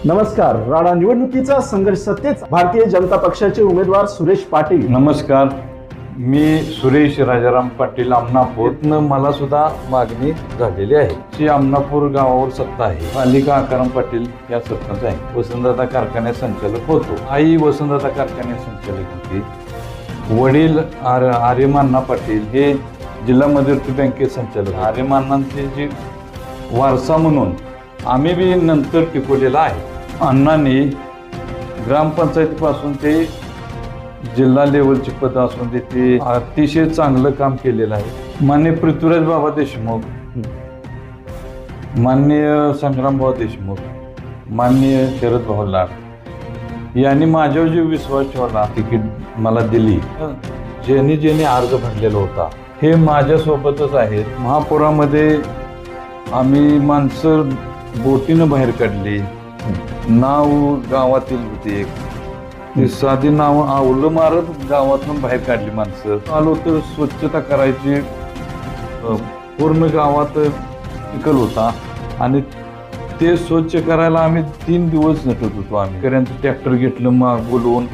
नमस्कार. राडा निवडणुकीचा संघर्ष सत्तेचा भारतीय जनता पक्षाचे उमेदवार सुरेश पाटील. नमस्कार, मी सुरेश राजाराम पाटील आमनापूरनं मला सुद्धा मागणी झालेली आहे. ची आमनापूर गावावर सत्ता आहे. पालिका आकाराम पाटील या सरपंच आहे. वसंतदादा कारखान्यात संचालक होतो. आई वसंतदादा कारखान्यात संचालक होती. वडील आर्यमान्ना पाटील हे जिल्हा मध्यवर्ती बँकेत संचालक. आर्यमान्नांचे जी वारसा म्हणून आम्ही बी नंतर टिकवलेला आहे. अण्णांनी ग्रामपंचायतीपासून ते जिल्हा लेवलची पद असून ते अतिशय चांगलं काम केलेलं आहे. माननीय पृथ्वीराज बाबा देशमुख, माननीय संग्रामभाऊ देशमुख, माननीय शरद भाऊ लाड यांनी माझ्यावर जो विश्वास ठेवला, तिकीट मला दिली, ज्यांनी अर्ज भरलेला होता हे माझ्यासोबतच आहेत. महापुरामध्ये आम्ही माणसं बोटीनं बाहेर काढली. नाव गावातील होते एक, ती साधी नाव आवलं मारत गावातून बाहेर काढली माणसं. आलो तर स्वच्छता करायची, पूर्ण गावात चिखल होता आणि ते स्वच्छ करायला आम्ही 3 दिवस नटत होतो. आम्ही पर्यंत ट्रॅक्टर घेतलं, मग बोलवून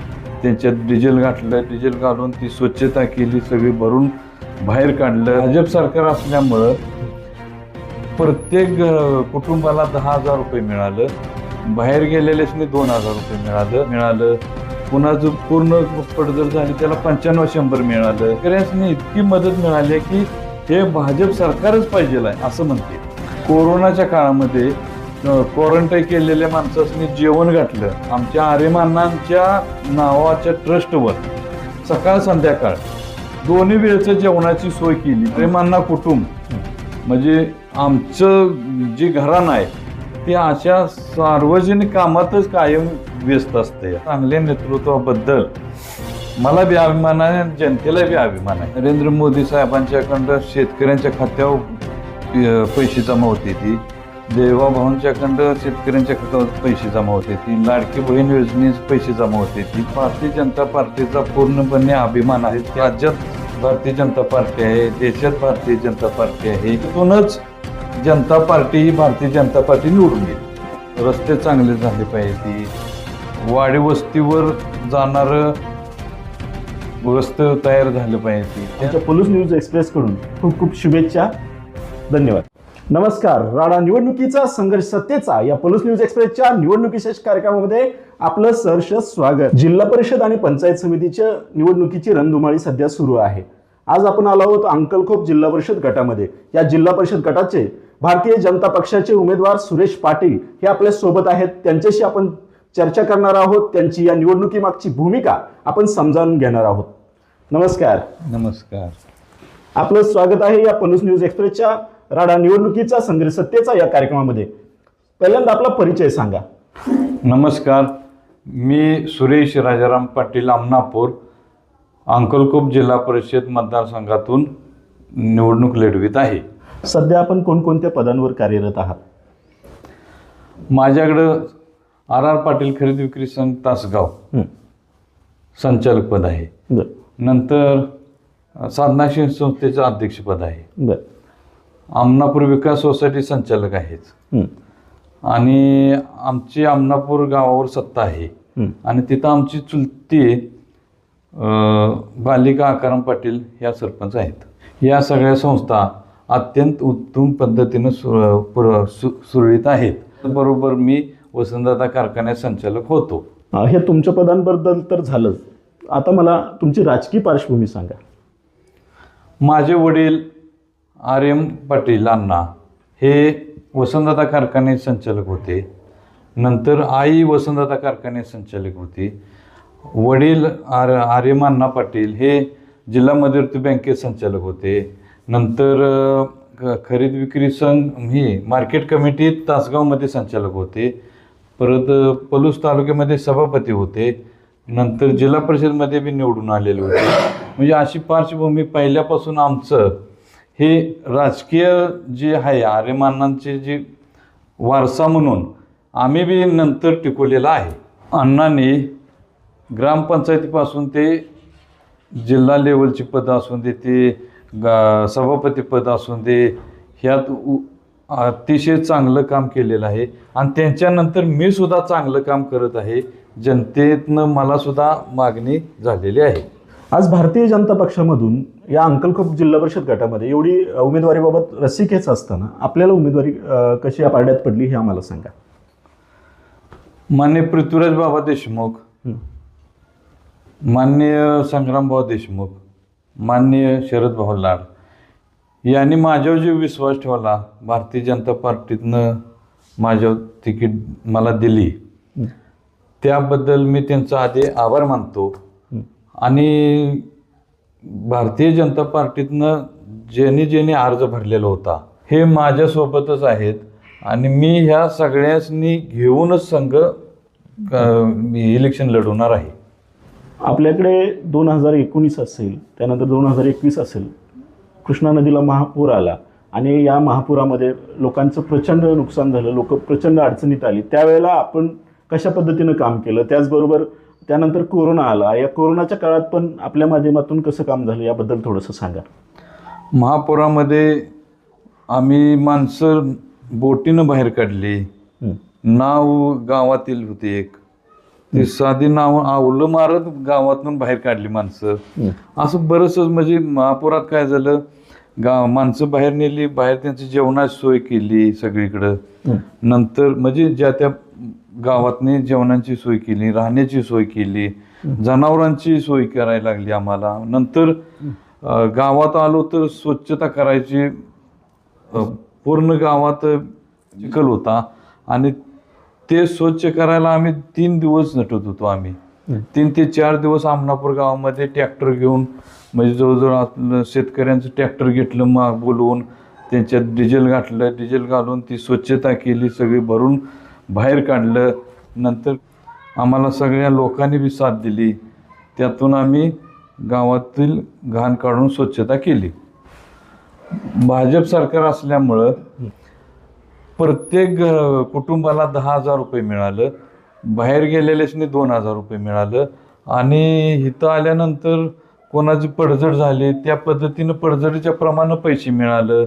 त्यांच्यात डिझेल घातलं, डिझेल घालून ती स्वच्छता केली, सगळी भरून बाहेर काढलं. भाजप सरकार असल्यामुळं प्रत्येक कुटुंबाला 10,000 रुपये मिळालं. बाहेर गेलेल्यासनी 2,000 रुपये मिळालं. कुणाचं पूर्ण पडझड झाली त्याला 95-100 मिळालं. शेतकऱ्यांनी इतकी मदत मिळाली की हे भाजप सरकारच पाहिजे आहे असं म्हणते. कोरोनाच्या काळामध्ये क्वारंटाईन केलेल्या माणसांनी जेवण घातलं. आमच्या आर्यमान्नांच्या नावाच्या ट्रस्टवर सकाळ संध्याकाळ दोन्ही वेळचं जेवणाची सोय केली. आर्यमान्ना कुटुंब म्हणजे आमचं जे घराणं आहे ते अशा सार्वजनिक कामातच कायम व्यस्त असते. चांगल्या नेतृत्वाबद्दल मला बी अभिमान आहे, जनतेला बी अभिमान आहे. नरेंद्र मोदी साहेबांच्याकडं शेतकऱ्यांच्या खात्यावर पैसे जमा होते ती, देवाभाऊंच्याकडं शेतकऱ्यांच्या खात्यावर पैसे जमा होते ती, लाडकी बहीण योजनेचे पैसे जमा होते ती. भारतीय जनता पार्टीचा पूर्णपणे अभिमान आहे. राज्यात भारतीय जनता पार्टी आहे, देशात भारतीय जनता पार्टी आहे. तिथूनच जनता पार्टी ही भारतीय जनता पार्टी निवडून गेली. रस्ते चांगले झाले पाहिजे, वाडी वस्तीवर जाणारं रस्ते तयार झाले पाहिजे. आमच्या पोलीस न्यूज एक्सप्रेस कडून खूप खूप शुभेच्छा. धन्यवाद. नमस्कार. राडा निवडणुकीचा संघर्ष सत्तेचा या पोलीस न्यूज एक्सप्रेसच्या निवडणूक विशेष कार्यक्रमामध्ये आपलं सहर्ष स्वागत. जिल्हा परिषद आणि पंचायत समितीच्या निवडणुकीची रणधुमाळी सध्या सुरू आहे. आज आपण आलो आहोत अंकलखोप जिल्हा परिषद गटामध्ये. या जिल्हा परिषद गटाचे भारतीय जनता पक्षाचे उमेदवार सुरेश पाटील हे आपल्या सोबत आहेत. त्यांच्याशी आपण चर्चा करणार आहोत. त्यांची या निवडणुकीमागची भूमिका आपण समजावून घेणार आहोत. नमस्कार. नमस्कार. आपलं स्वागत आहे या पोलीस न्यूज एक्सप्रेसच्या राडा निवडणुकीचा संघर्ष सत्तेचा या कार्यक्रमामध्ये. पहिल्यांदा आपला परिचय सांगा. नमस्कार, मी सुरेश राजाराम पाटील आमनापूर अंकलखोप जिल्हा परिषद मतदारसंघातून निवडणूक लढवित आहे. सध्या आपण कोणकोणत्या पदांवर कार्यरत आहात? माझ्याकडं RR पाटील खरेदी विक्री संघ तासगाव संचालक पद आहे. नंतर साधनाशील संस्थेचं अध्यक्षपद आहे. आमनापूर विकास सोसायटी संचालक आहेत. आणि आमची आमनापूर गावावर सत्ता आहे आणि तिथं आमची चुलती बालिका आकाराम पाटील या सरपंच आहेत. या सगळ्या संस्था अत्यंत उत्तम पद्धतीनं सुरळीत आहेत. बरोबर मी वसंतदादा कारखान्यात संचालक होतो. हे तुमच्या पदांबद्दल तर झालं. आता मला तुमची राजकीय पार्श्वभूमी सांगा. माझे वडील RM पाटील अण्णा हे वसंतदादा कारखान्यात संचालक होते. नंतर आई वसंतदादा कारखान्यात संचालक होती. वडील आर्यमान्ना पाटील हे जिल्हा मध्यवर्ती बँकेत संचालक होते. नंतर खरेदी विक्री संघ ही मार्केट कमिटीत तासगावमध्ये संचालक होते. परत पलूस तालुक्यामध्ये सभापती होते. नंतर जिल्हा परिषदमध्ये बी निवडून आलेले होते. म्हणजे अशी पार्श्वभूमी पहिल्यापासून आमचं हे राजकीय जे आहे आर्यमान्नांचे जे वारसा म्हणून आम्ही बी नंतर टिकवलेला आहे. अण्णांनी ग्रामपंचायतीपासून ते जिल्हा लेवलची पदं असून ते सभापती पद असून ते ह्यात अतिशय चांगलं काम केलेलं आहे आणि त्यांच्यानंतर मी सुद्धा चांगलं काम करत आहे. जनतेतनं मला सुद्धा मागणी झालेली आहे. आज भारतीय जनता पक्षामधून या अंकलखोप जिल्हा परिषद गटामध्ये एवढी उमेदवारीबाबत रस्सीखेच असताना आपल्याला उमेदवारी कशी या पारड्यात पडली हे आम्हाला सांगा. माननीय पृथ्वीराज बाबा देशमुख, माननीय संग्रामभाऊ देशमुख, माननीय शरद भाऊ लाड यांनी माझ्यावर जो विश्वास ठेवला, भारतीय जनता पार्टीतनं माझ्यावर तिकीट मला दिली, त्याबद्दल मी त्यांचा आधी आभार मानतो. आणि भारतीय जनता पार्टीतनं ज्यांनी अर्ज भरलेला होता हे माझ्यासोबतच आहेत आणि मी ह्या सगळ्यांनी घेऊनच संघ इलेक्शन लढवणार आहे. आपल्याकडे 2019 असेल, त्यानंतर 2021 असेल, कृष्णा नदीला महापूर आला आणि या महापुरामध्ये लोकांचं प्रचंड नुकसान झालं, लोक प्रचंड अडचणीत आली. त्यावेळेला आपण कशा पद्धतीनं काम केलं, त्याचबरोबर त्यानंतर कोरोना आला, या कोरोनाच्या काळात पण आपल्या माध्यमातून कसं काम झालं याबद्दल थोडंसं सांगा. महापुरामध्ये आम्ही माणसं बोटीनं बाहेर काढली. नाव गावातील होती एक, ती साधी नाव आवलं मारत गावातून बाहेर काढली माणसं. असं बरंचसं म्हणजे महापुरात काय झालं, माणसं बाहेर नेली, बाहेर त्यांची जेवणाची सोय केली सगळीकडं. नंतर म्हणजे ज्या त्या गावातनी जेवणाची सोय केली, राहण्याची सोय केली, जनावरांची सोय करायला लागली आम्हाला. नंतर गावात आलो तर स्वच्छता करायची, पूर्ण गावात चिखल होता आणि ते स्वच्छ करायला आम्ही 3 दिवस नटत होतो. आम्ही 3 ते 4 दिवस आमनापूर गावामध्ये ट्रॅक्टर घेऊन, म्हणजे जवळजवळ आपलं शेतकऱ्यांचं ट्रॅक्टर घेतलं बोलवून, त्यांच्यात डिझेल घातलं, डिझेल घालून ती स्वच्छता केली, सगळी भरून बाहेर काढलं. नंतर आम्हाला सगळ्या लोकांनी बी साथ दिली, त्यातून आम्ही गावातील घाण काढून स्वच्छता केली. भाजप सरकार असल्यामुळं प्रत्येक कुटुंबाला 10,000 रुपये मिळालं, बाहेर गेलेल्यासनी 2,000 रुपये मिळालं आणि इथं आल्यानंतर कोणाची पडझड झाली त्या पद्धतीनं पडझडीच्या प्रमाणे पैसे मिळालं.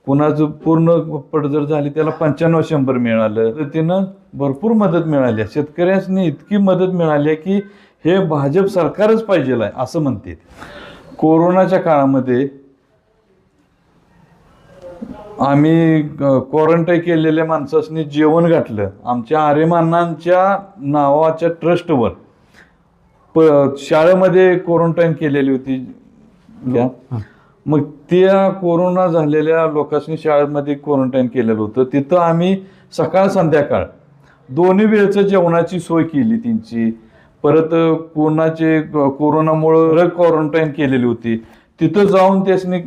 कोणाचं पूर्ण पडझड झाली त्याला 95-100 मिळालं. तिनं भरपूर मदत मिळाली. शेतकऱ्यांनी इतकी मदत मिळाली की हे भाजप सरकारच पाहिजे आहे असं म्हणते. कोरोनाच्या काळामध्ये आम्ही क्वारंटाईन केलेल्या माणसांनी जेवण घातलं. आमच्या आर्यमानांच्या नावाच्या ट्रस्टवर शाळेमध्ये क्वारंटाईन केलेली होती. मग त्या कोरोना झालेल्या लोकांनी शाळेमध्ये क्वारंटाईन केलेलं होतं. तिथं आम्ही सकाळ संध्याकाळ दोन्ही वेळचं जेवणाची सोय केली त्यांची. परत कोणाचे कोरोनामुळं क्वारंटाईन केलेली होती, तिथं जाऊन त्यासनी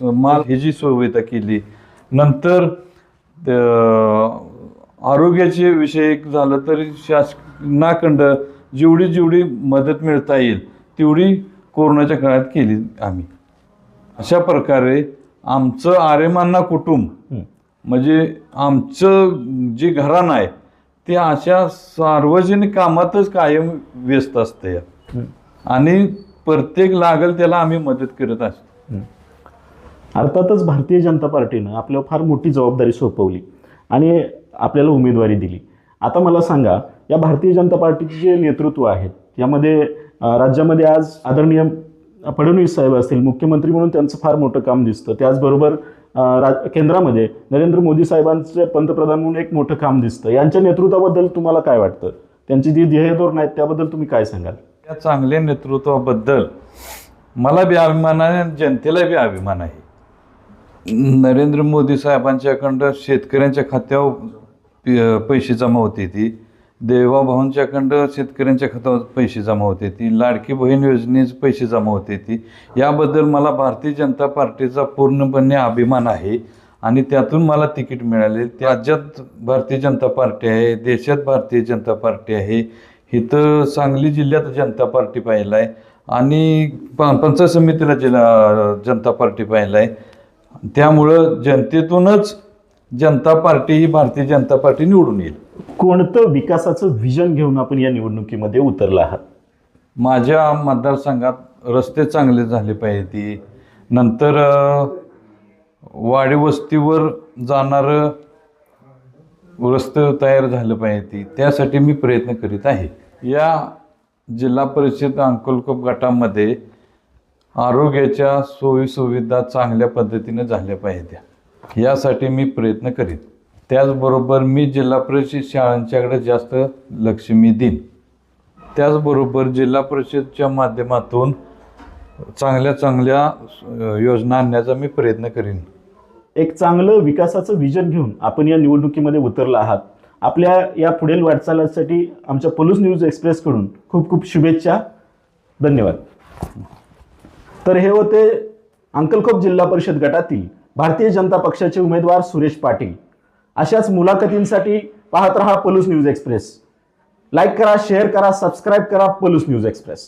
माल ह्याची सुविधा केली. नंतर आरोग्याचे विषय झालं तरी शासनाकडं जेवढी मदत मिळता येईल तेवढी कोरोनाच्या काळात केली आम्ही. अशा प्रकारे आमचं आर्यमान्ना कुटुंब म्हणजे आमचं जे घराणं आहे ते अशा सार्वजनिक कामातच कायम व्यस्त असते आणि प्रत्येक लागेल त्याला आम्ही मदत करत असतो. अर्थातच भारतीय जनता पार्टीनं आपल्याला फार मोठी जबाबदारी सोपवली आणि आपल्याला उमेदवारी दिली. आता मला सांगा, या भारतीय जनता पार्टीचे जे नेतृत्व आहेत यामध्ये राज्यामध्ये आज आदरणीय फडणवीस साहेब असतील, मुख्यमंत्री म्हणून त्यांचं फार मोठं काम दिसतं. त्याचबरोबर केंद्रामध्ये नरेंद्र मोदी साहेबांचे पंतप्रधान म्हणून एक मोठं काम दिसतं. यांच्या नेतृत्वाबद्दल तुम्हाला काय वाटतं? त्यांची जी ध्येय धोरणं आहेत त्याबद्दल तुम्ही काय सांगाल? त्या चांगल्या नेतृत्वाबद्दल मला बी अभिमान आहे आणि जनतेला बी अभिमान आहे. नरेंद्र मोदी साहेबांच्याकडं शेतकऱ्यांच्या खात्यावर पैसे जमा होते ती, देवाभाऊंच्याकडं शेतकऱ्यांच्या खात्यावर पैसे जमा होते ती, लाडकी बहीण योजनेचे पैसे जमा होते ती. याबद्दल मला भारतीय जनता पार्टीचा पूर्णपणे अभिमान आहे आणि त्यातून मला तिकीट मिळाले. राज्यात भारतीय जनता पार्टी आहे, देशात भारतीय जनता पार्टी आहे, इथं सांगली जिल्ह्यात जनता पार्टी पाहिलं आहे आणि पंचायत समितीला जनता पार्टी पाहिलं आहे. त्यामुळं जनतेतूनच जनता पार्टी ही भारतीय जनता पार्टी निवडून येईल. कोणतं विकासाचं व्हिजन घेऊन आपण या निवडणुकीमध्ये उतरला आहात? माझ्या मतदारसंघात रस्ते चांगले झाले पाहिजे, नंतर वाडी वस्तीवर जाणारं रस्ते तयार झालं पाहिजे त्यासाठी मी प्रयत्न करीत आहे. या जिल्हा परिषद अंकलकोप गटामध्ये आरोग्याच्या सोयीसुविधा चांगल्या पद्धतीने झाल्या पाहिजेत यासाठी मी प्रयत्न करीत. त्याचबरोबर मी जिल्हा परिषद शाळांच्याकडे जास्त लक्ष मी देईन. त्याचबरोबर जिल्हा परिषदच्या माध्यमातून चांगल्या योजना आणण्याचा मी प्रयत्न करीन. एक चांगलं विकासाचं विजन घेऊन आपण या निवडणुकीमध्ये उतरला आहात. आपल्या या पुढील वाटचालीसाठी आमच्या पलूस न्यूज एक्सप्रेसकडून खूप खूप शुभेच्छा. धन्यवाद. तर हे होते अंकलकोप जिल्हा परिषद गटातील भारतीय जनता पक्षाचे उमेदवार सुरेश पाटील. अशाच मुलाखतींसाठी पाहत रहा पलूस न्यूज एक्सप्रेस. लाईक करा, शेअर करा, सबस्क्राईब करा पलूस न्यूज एक्सप्रेस.